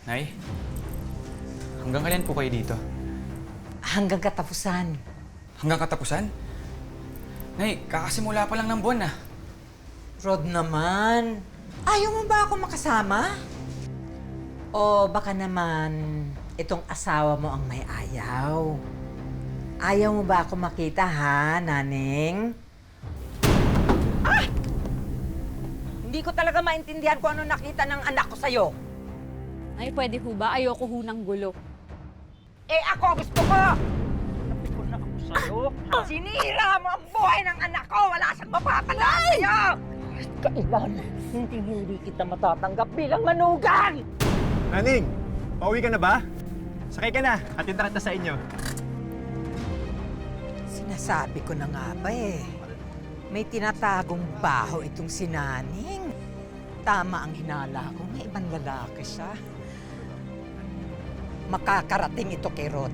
Nay, hanggang kailan po kayo dito? Hanggang katapusan. Hanggang katapusan? Nay, kakasimula pa lang ng buwan ah. Rod naman, ayaw mo ba ako makasama? O baka naman itong asawa mo ang may ayaw? Ayaw mo ba ako makita ha, Naning? Ah! Hindi ko talaga maintindihan kung ano nakita ng anak ko sa'yo. Ay, pwede ho ba? Ayoko ho ng gulo. Eh ako gusto ko! Sabi ko na ako sa'yo, sinira mo ang buhay ng anak ko! Wala siyang mapapala sa'yo! Kailan, hindi kita matatanggap bilang manugang! Naning, pauwi ka na ba? Sakay ka na, hatid na kita sa inyo. Sinasabi ko na nga ba eh, may tinatagong baho itong si Naning. Tama ang hinala ko, may ibang lalaki siya. Makakarating ito kay Rod.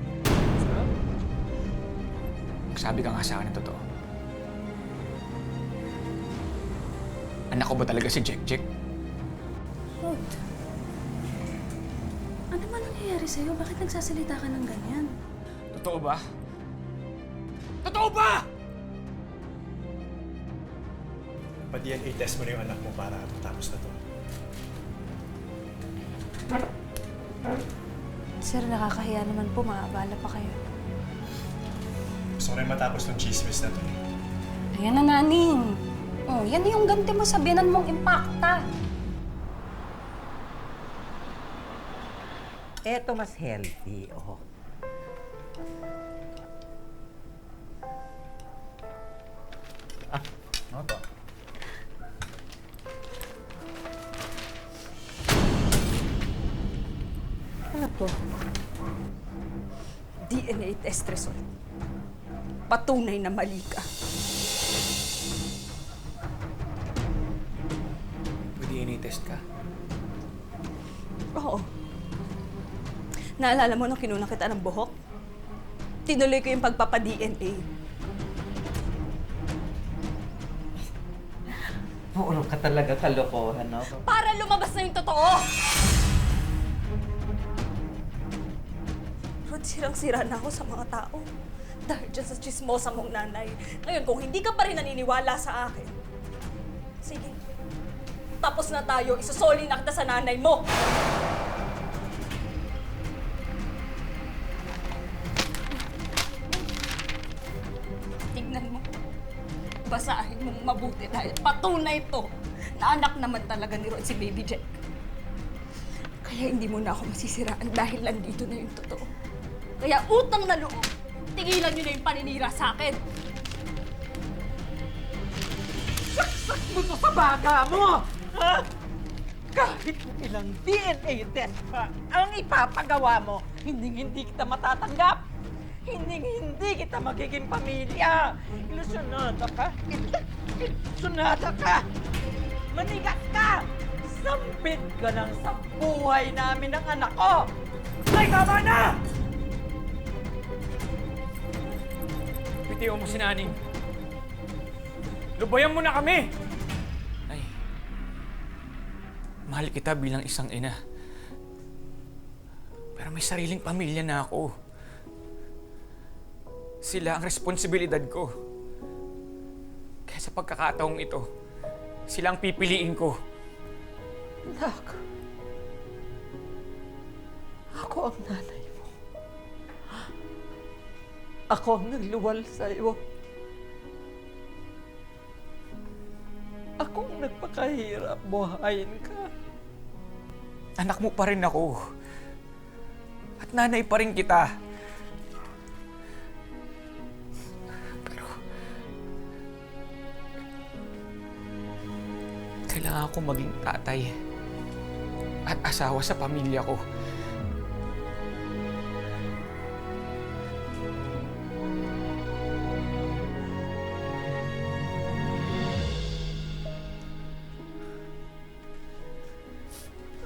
Sabi ka nga sa akin ng totoo. Anak ko ba talaga si Jek? Rod, ano man nangyayari sa'yo? Bakit nagsasalita ka ng ganyan? Totoo ba? Totoo ba? Pa-DNA test mo na yung anak mo para matapos na to. Sir, nakakahiya naman po. Maabala pa kayo. Gusto ko rin matapos ng chismis na to. Ayan na, Naning. Oh, yan yung ganti mo sa binan mong impacta. Eto mas healthy, oh. Ano to? Ano to? DNA test result. Patunay na mali ka. DNA test ka? Oo. Naalala mo nung kinuna kita ng buhok? Tinuloy ko yung pagpapa-DNA. Puro ka talaga kalokohan, no? Para lumabas na yung totoo! Rod, sirang-sira na ako sa mga tao. Dahil dyan sa chismosa mong nanay. Ngayon, kung hindi ka pa rin naniniwala sa akin, sige, tapos na tayo, isusoli na kita sa nanay mo! Tignan mo. Basahin mong mabuti dahil patunay to na anak naman talaga ni Rod si Baby Jack. Kaya hindi mo na ako masisiraan dahil nandito na yung totoo. Kaya utang na loob, tigilan nyo na yung paninira sa akin. Saksak mo to sa baga mo! Ha? Kahit ilang DNA test pa ang ipapagawa mo, hindi kita matatanggap. Hindi kita magiging pamilya. Ilusyonada ka. Ilusyonada ka. Manigas ka. Sambit ka lang sa buhay namin ng anak ko. Ay, tama na! Bitiw mo si Naning. Lubayan mo na kami! Ay, mahal kita bilang isang ina. Pero may sariling pamilya na ako. Sila ang responsibilidad ko. Kaya sa pagkakataong ito, sila ang pipiliin ko. Anak, ako ang nanay mo. Ako ang nagluwal sa'yo. Ako ang nagpakahirap buhayin ka. Anak mo pa rin ako. At nanay pa rin kita. Pero kailangan ko maging tatay at asawa sa pamilya ko.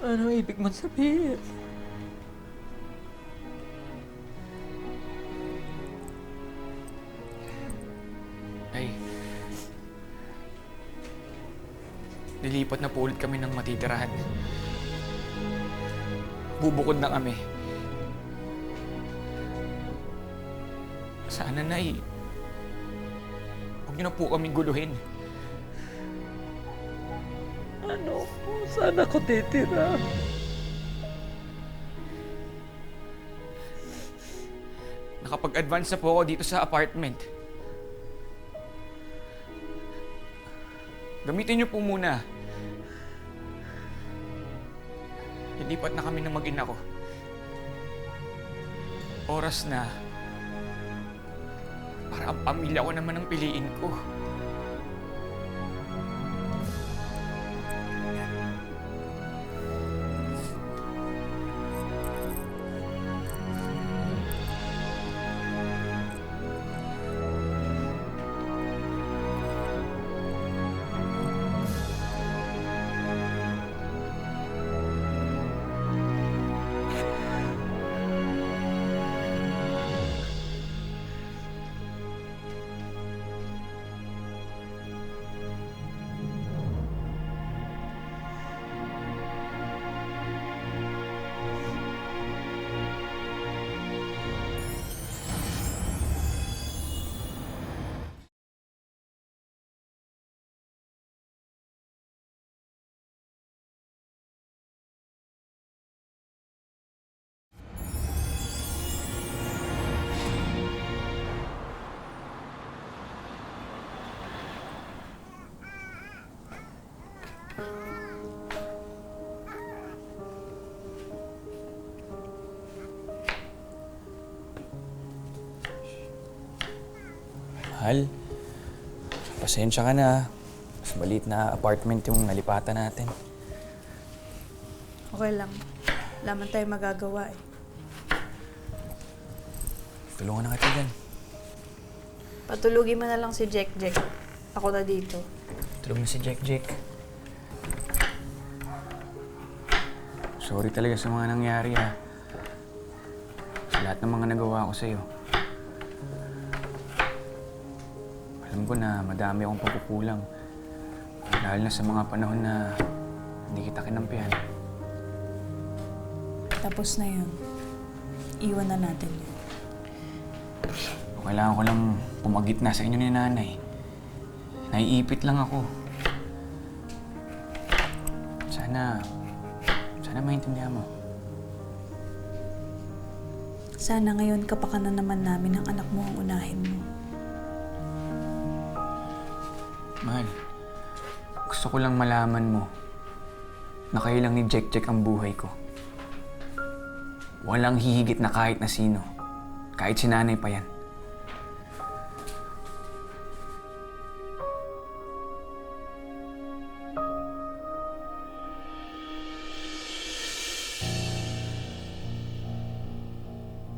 Ano ibig mong sabihin? Ay, lilipat na po ulit kami ng matitirahan. Magbubukod na kami. Sana, Nay. Huwag niyo na po kaming guluhin. Ano po? Saan ako titira? Nakapag-advance na po ako dito sa apartment. Gamitin niyo po muna. Lilipat na kami ng mag-ina ko. Oras na para ang pamilya ko naman ang piliin ko. Mahal, pasensya ka na. Mas maliit na apartment yung nalipatan natin. Okay lang. Wala man tayo magagawa eh. Tulungan na kita dyan. Patulugin mo na lang si Jack. Ako na dito. Tulog na si Jack. Sorry talaga sa mga nangyari ha. Sa lahat ng mga nagawa ko sa'yo. Alam ko na madami akong pagkukulang. Dahil na sa mga panahon na hindi kita kinampihan. Tapos na yun. Iwan na natin yun. Kailangan ko lang pumagitna sa inyo ni nanay. Naiipit lang ako. Sana maintindihan mo. Sana ngayon kapakanan naman namin ang anak mo ang unahin mo. Mahal, gusto ko lang malaman mo na kayo lang ni Jack ang buhay ko. Walang hihigit na kahit na sino. Kahit si nanay pa yan.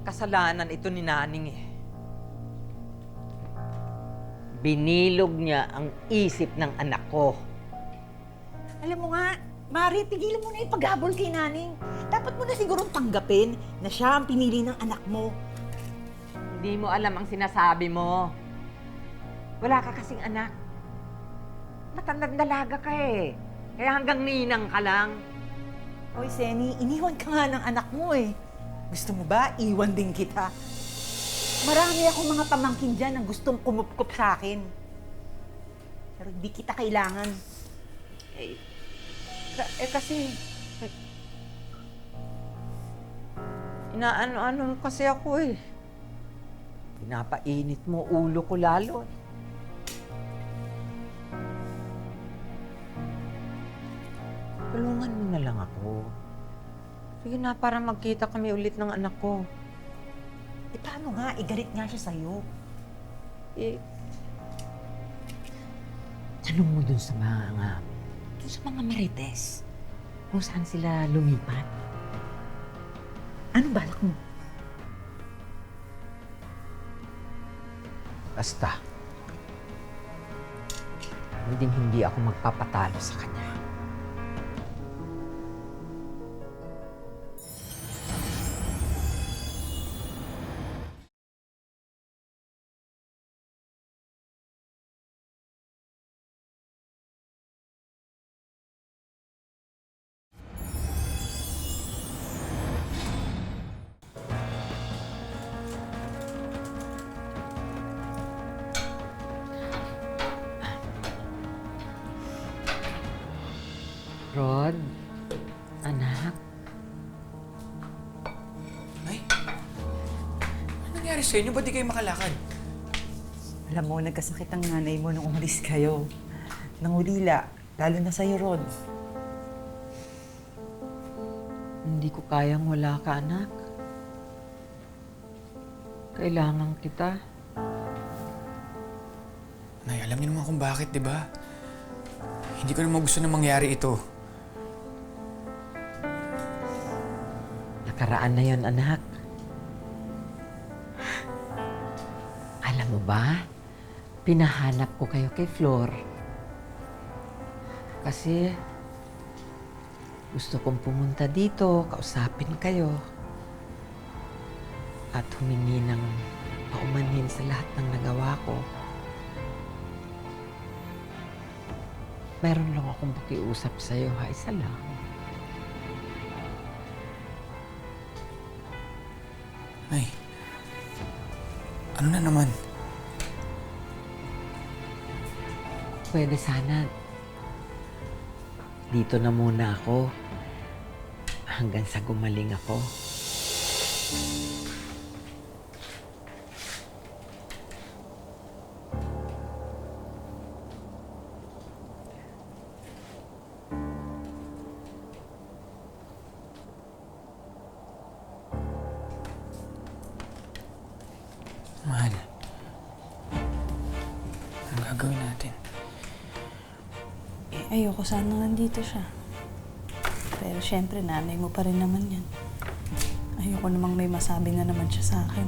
Kasalanan ito ni Naning eh. Binilog niya ang isip ng anak ko. Alam mo nga, Mari, tigilan mo na yung paghabol kay Naning. Dapat mo na sigurong tanggapin na siya ang pinili ng anak mo. Hindi mo alam ang sinasabi mo. Wala ka kasing anak. Matandang dalaga ka eh. Kaya hanggang ninang ka lang. Hoy, Seni, iniwan ka nga ng anak mo eh. Gusto mo ba, iwan din kita? Marami akong mga pamangkin dyan ang gustong kumupkup sa akin. Pero hindi kita kailangan. Kasi... Inaano-ano kasi ako eh. Pinapainit mo ulo ko lalo eh. Tulungan mo na lang ako. Sige na, para magkita kami ulit ng anak ko. Eh paano nga, igalit nga siya sa'yo. Eh, tanong mo dun sa mga marites. Kung saan sila lumipat. Anong balak mo? Basta, hindi ako magpapatalo sa kanya. Rod, anak, Nay? Ano nangyari sa inyo? Ba't di kayo makalakad? Alam mo, nagkasakit ang nanay mo nung umalis kayo. Nangulila, lalo na sa'yo, Rod. hindi ko kayang wala ka, anak. Kailangan kita. Nay, alam niyo naman kung bakit, di ba? Hindi ko naman gusto na mangyari ito. Nakaraan na yon, anak. Alam mo ba, pinahanap ko kayo kay Flor. Kasi gusto kong pumunta dito, kausapin kayo. At humingi ng paumanhin sa lahat ng nagawa ko. Meron lang akong pakiusap sa'yo, ha? Isa lang. Nay, ano na naman? Pwede sana dito na muna ako hanggang sa gumaling ako. Mahal, ang gagawin natin? Ayoko sana nandito siya. Pero syempre, nanay mo pa rin naman yan. Ayoko namang may masabi na naman siya sa akin.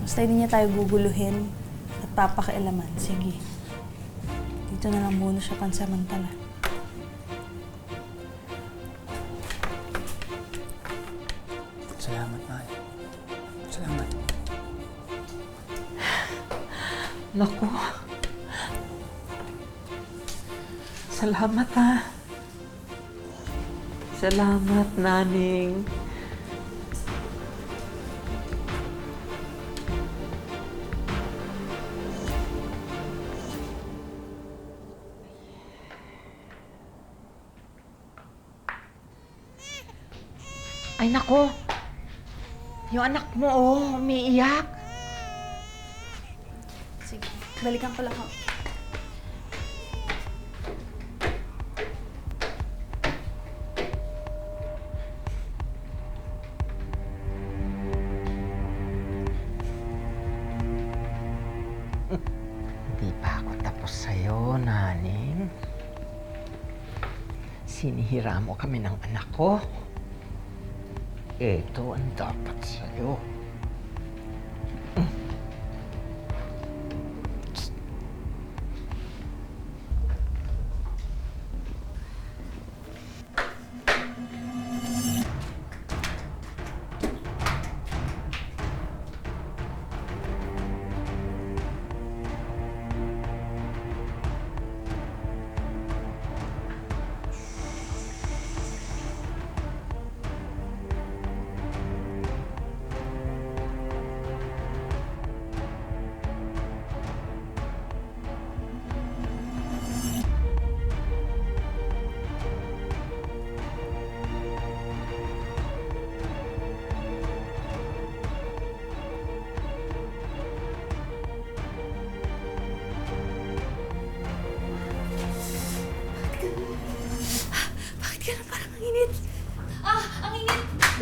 Basta hindi niya tayo guguluhin at papakialaman. Sige. Dito na lang muna siya pansamantala. Salamat, mahal. Salamat. Naku. Salamat, ha. Salamat, naning. Ay, nako. Yung anak mo, umiiyak. Sige, balikan ko lang ako. Hindi pa ako tapos sa'yo, naning. Sinihira mo kami ng anak ko. Ito ang dapat sa'yo.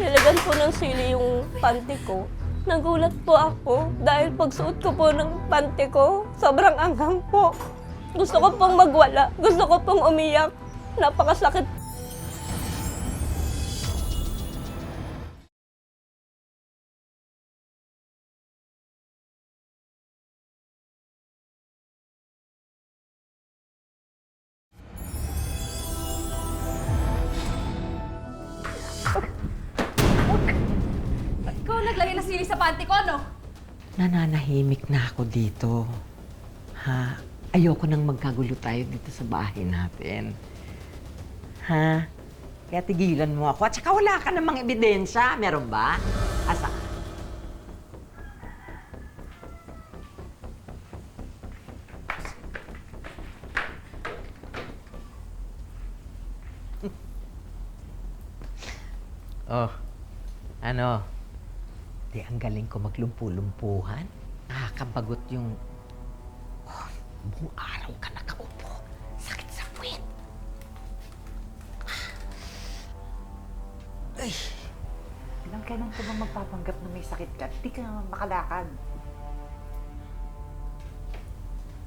Nilagyan po ng sili yung panty ko. Nagulat po ako dahil pagsuot ko po ng panty ko, sobrang anghang po. Gusto ko pong magwala. Gusto ko pong umiyak. Napakasakit. Ikaw naglagay ng sili sa panty ko, no? Nananahimik na ako dito. Ha? Ayoko nang magkagulo tayo dito sa bahay natin. Ha? Kaya tigilan mo ako. At saka wala ka namang ebidensya. Meron ba? Asa? Oh, ano? Di, ang galing ko maglumpu-lumpuhan. Nakakabagot yung... Oh, buong araw ka nakaupo. Sakit sa puwet. Ay. Ilang kailan ka ba magpapanggap na may sakit ka? Di ka naman makalakad.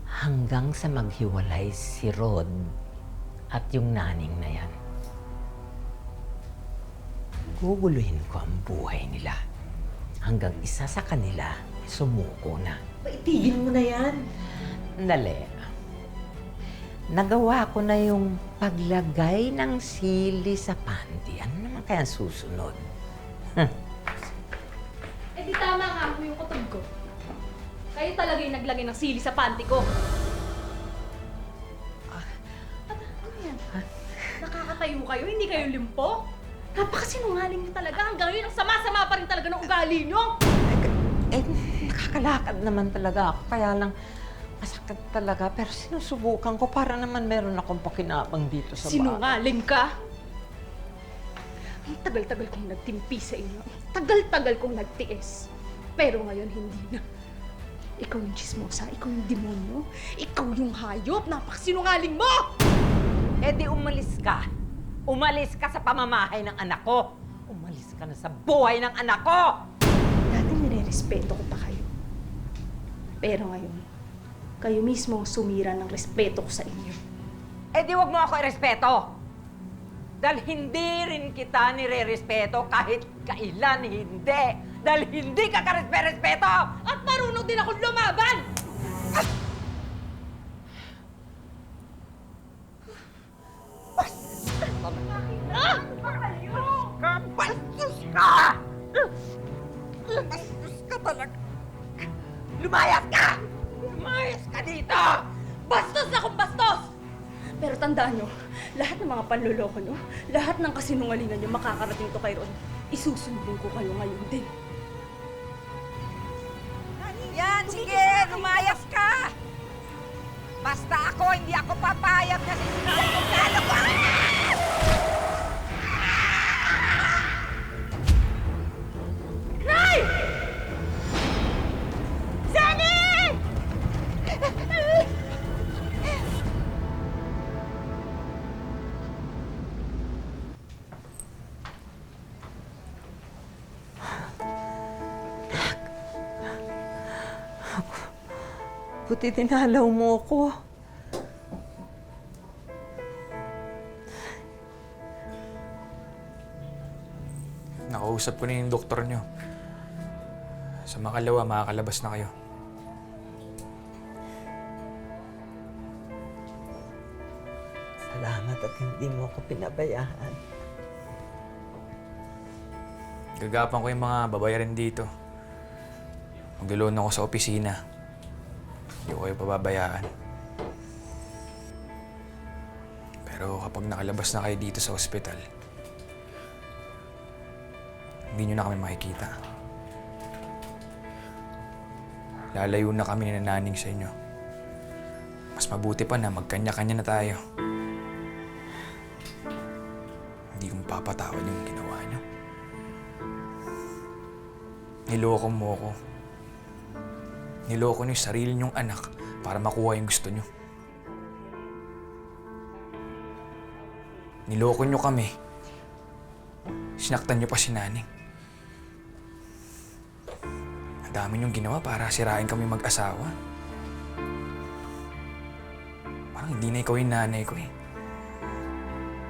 Hanggang sa maghiwalay si Rod at yung naning na yan. Guguluhin ko ang buhay nila. Hanggang isa sa kanila sumuko na. Itigil mo na yan. Dali. Nagawa ko na yung paglagay ng sili sa panty. Ano naman kaya ang susunod? Eh di tama nga mo yung kutob ko. Kayo talaga yung naglagay ng sili sa panty ko. Ano yan? Nakakatayo kayo? Hindi kayo limpo? Napakasinungaling niyo talaga. Hanggang ngayon, ang sama-sama pa rin talaga ng ugali niyo. Nakakalakad naman talaga ako. Kaya lang, masakit talaga. Pero sinusubukan ko para naman meron akong pakinabang dito sa bahay. Sinungaling ka? Ang tagal-tagal kong nagtimpi sa inyo. Ang tagal-tagal kong nagtiis. Pero ngayon, hindi na. Ikaw yung chismosa, ikaw yung demonyo, ikaw yung hayop, napakasinungaling mo! Eh di umalis ka. Umalis ka sa pamamahay ng anak ko. Umalis ka na sa buhay ng anak ko! Dati nire-respeto ko pa kayo. Pero ngayon, kayo mismo ang sumira ng respeto ko sa inyo. Eh di wag mo ako irespeto. Dahil hindi rin kita nire-respeto kahit kailan hindi. Dahil hindi ka ka-respeto! At marunong din akong lumaban! Bastos ka! Bastos ka talaga! Lumayas ka! Lumayas ka dito! Bastos na akong bastos! Pero tandaan nyo, lahat ng mga panluloko nyo, lahat ng kasinungalingan nyo makakarating to kay Ron. Isusundin ko kayo ngayon din. Yan, sige! Lumayas ka! Basta ako, hindi ako papayag na sinusunod ko plano ko! Nay! Sammy! Buti dinalaw mo ko. Nakausap ko na yung doktor nyo. Sa makalawa, makakalabas na kayo. Salamat at hindi mo ako pinabayaan. Gagapan ko yung mga babayarin dito. Maglo-loan ako sa opisina. Hindi ko kayo pababayaan. Pero kapag nakalabas na kayo dito sa ospital, hindi nyo na kami makikita. Lalayo na kami ni Naning sa inyo. Mas mabuti pa na magkanya-kanya na tayo. Hindi ko mapapatawad yung ginawa nyo. Niloko mo ko. Niloko niyo yung sarili niyong anak para makuha yung gusto niyo. Niloko niyo kami. Sinaktan niyo pa si Naning. Ang dami niyong ginawa para sirain kami mag-asawa. Parang hindi na ikaw yung nanay ko eh.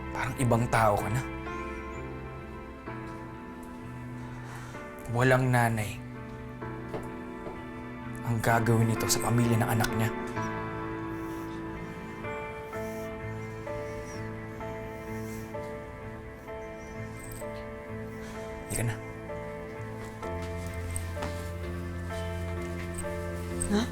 Parang ibang tao ka na. Walang nanay ang gagawin nito sa pamilya ng anak niya. Hindi ka na. Ha?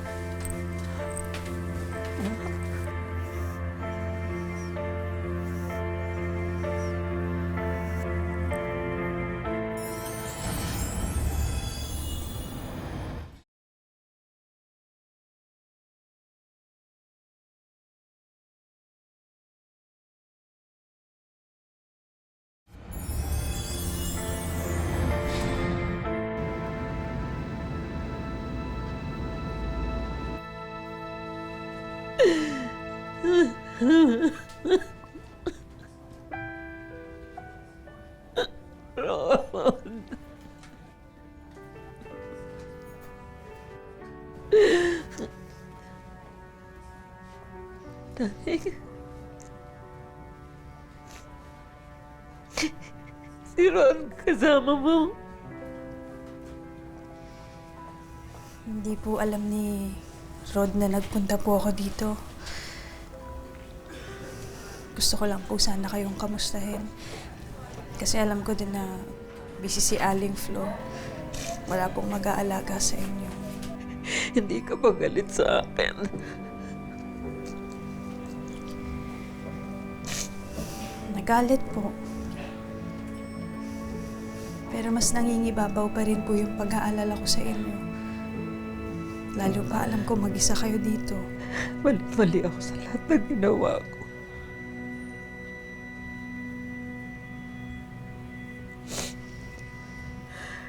Ron. Danig. Si Ron kasama mo. Hindi po alam ni Rod na nagpunta po ako dito. Gusto ko lang po sana kayong kamustahin. Kasi alam ko din na busy si Aling Flo. Wala pong mag-aalaga sa inyo. Hindi ka ba galit sa akin? Nagalit po. Pero mas nangingibabaw pa rin po yung pag-aalala ko sa inyo. Lalo pa alam ko mag-isa kayo dito. Mali ako sa lahat ng ginawa ko.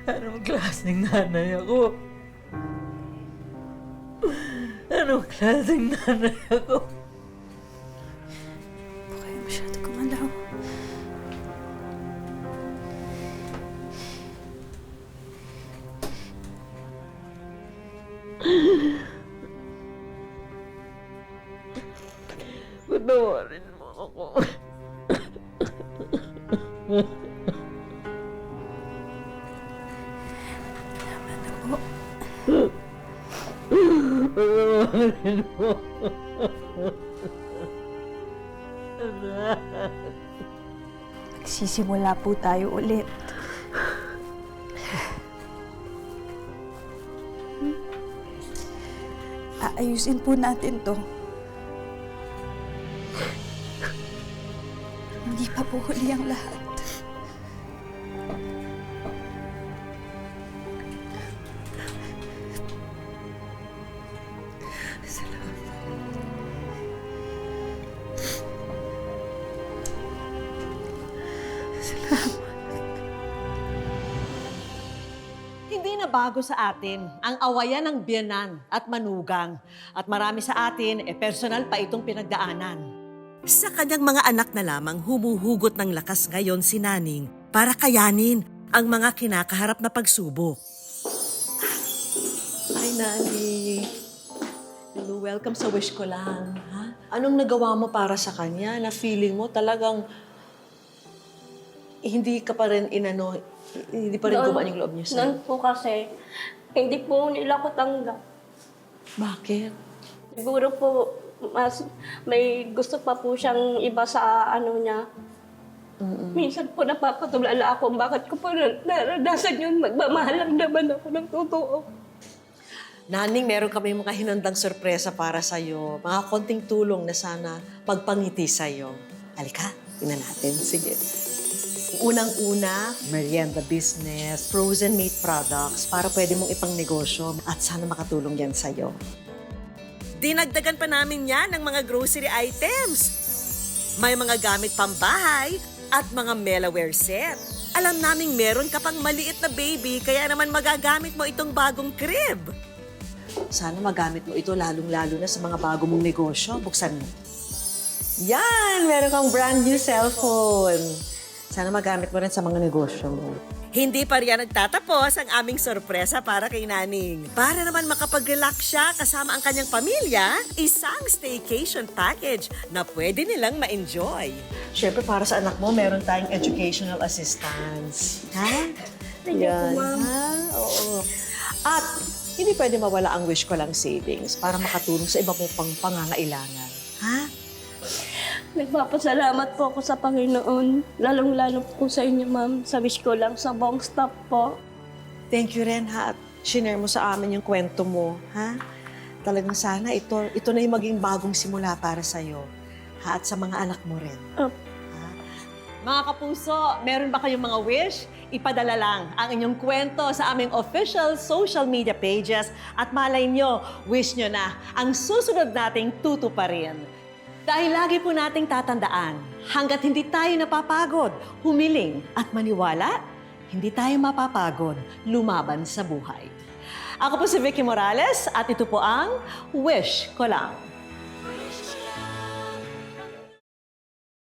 Anong klaseng nanay ako? Anong klaseng nanay ako? Hindi kayo masyado kumalaw. Patawarin mo ako. Tama na po. Patawarin mo. Magsisimula po tayo ulit. Aayusin po natin to. Hindi pa po huli ang lahat. Hindi na bago sa atin ang awayan ng biyanan at manugang. At marami sa atin, personal pa itong pinagdaanan. Sa kanyang mga anak na lamang humuhugot ng lakas ngayon si Naning para kayanin ang mga kinakaharap na pagsubok. Ay, Nani. Hello, welcome sa Wish Ko Lang. Ha? Anong nagawa mo para sa kanya na feeling mo talagang hindi ka pa rin hindi pa rin gumaan yung loob niya sa'yo? Noon po kasi, hindi po nila ko tanggap. Bakit? Siguro po, mas may gusto pa po siyang iba sa ano niya. Minsan po napapatulala ako bakit ko po naranasan yun. Magmamahal lang naman ako ng totoo. Naning, meron kami mga hinandang sorpresa para sa'yo. Mga konting tulong na sana pagpangiti sa'yo. Halika, tingnan natin. Sige. Unang-una, merienda business, frozen meat products para pwede mong ipang negosyo at sana makatulong yan sa'yo. Dinagdagan pa namin yan ng mga grocery items. May mga gamit pambahay at mga Melaware set. Alam naming meron ka pang maliit na baby kaya naman magagamit mo itong bagong crib. Sana magamit mo ito lalong-lalo na sa mga bago mong negosyo. Buksan mo. Yan! Meron kang brand new cellphone. Sana magamit mo rin sa mga negosyo mo. Hindi pa riyan nagtatapos ang aming sorpresa para kay Naning. Para naman makapag-relax siya kasama ang kanyang pamilya, isang staycation package na pwede nilang ma-enjoy. Siyempre, para sa anak mo, meron tayong educational assistance. Ha? Yan, ha? Oo. At hindi pwede mawala ang Wish Ko Lang savings para makatulong sa iba mo pang pangangailangan. Ha? Nagpapasalamat po ako sa Panginoon. Lalong-lalo po sa inyo, ma'am. Sa Wish Ko Lang, sa buong staff po. Thank you rin, ha? At shinare mo sa amin yung kwento mo, ha? Talagang sana ito na yung maging bagong simula para sa'yo. Ha? At sa mga anak mo rin. Ha? Mga kapuso, meron ba kayong mga wish? Ipadala lang ang inyong kwento sa aming official social media pages at malay nyo, wish nyo na ang susunod nating tutuparin. Dahil lagi po nating tatandaan, hanggat hindi tayo napapagod, humiling at maniwala, hindi tayo mapapagod lumaban sa buhay. Ako po si Vicky Morales at ito po ang Wish Ko Lang.